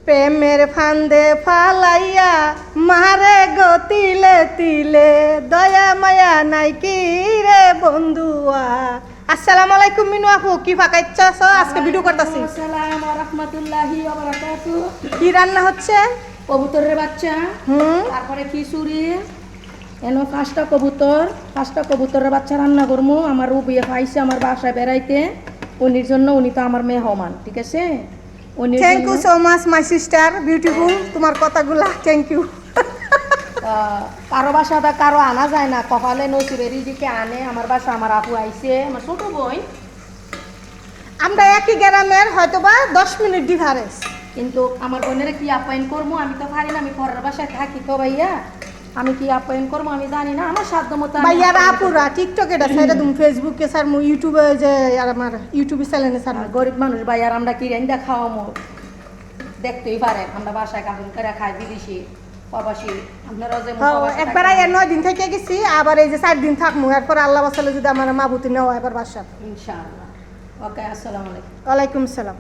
প্রেমের ফান্দে ফালাইয়া মারে গো তিলে তিলে দয়া মায়া নাই কি রে বন্ধুয়া। আসসালামু আলাইকুম মিনু আপু, কি ফাঁকাইচ্ছাছ? আজকে ভিডিও করতেছি। আসসালামু রাহমাতুল্লাহি ওয়া বারাকাতুহু। কি রান্না হচ্ছে? কবুতরের বাচ্চা, তারপরে খিচুড়ি, এনো পাঁচটা কবুতরের বাচ্চা রান্না করবো। আমার রুবিয়ে পাইছে আমার বাসায় বেড়াইতে, উনির জন্য। উনি তো আমার মেহমান, ঠিক আছে? Thank you so much my sister beautiful, তোমার কথাগুলা থ্যাংক ইউ। কারো বাসাটা কারো আনা যায় না, কপালে নসিবের রিজিকে আনে। আমার বাসা আমার আপু আইছে, আমার ছোট বোন। আমরা একই গ্রামের, হয়তোবা 10 মিনিট ডিফারেন্স, কিন্তু আমার বোনের কি আপ্যায়ন করবো আমি তো পারি না। আমি পরের বাসায় থাকি তো ভাইয়া, আমি কি আপ্যায়ন করবো আমি জানি না। আমার সাধ্য মতো ভাইয়ারা আপুরা টিকটকে সাইডে তুমি ফেসবুকে স্যার মু ইউটিউবে যে আর আমার ইউটিউবে চ্যানেলে স্যার গরিব মানুষ ভাই, আর আমরা কি রেন্দা খাওয়ামো দেখতেই পারেন। আমরা বাসায় কাপড় করে খাই, বিদেশি প্রবাসী। আপনারা যে একবার 9 দিন থেকে গেছি, আবার এই যে 4 দিন থাকবো। এরপর আল্লাহ বাসালে যদি আমার মাবুতি নেওয়া এবার বাসা। ইনশাআল্লাহ। ওকে, আসসালামু আলাইকুম। ওয়ালাইকুম সালাম।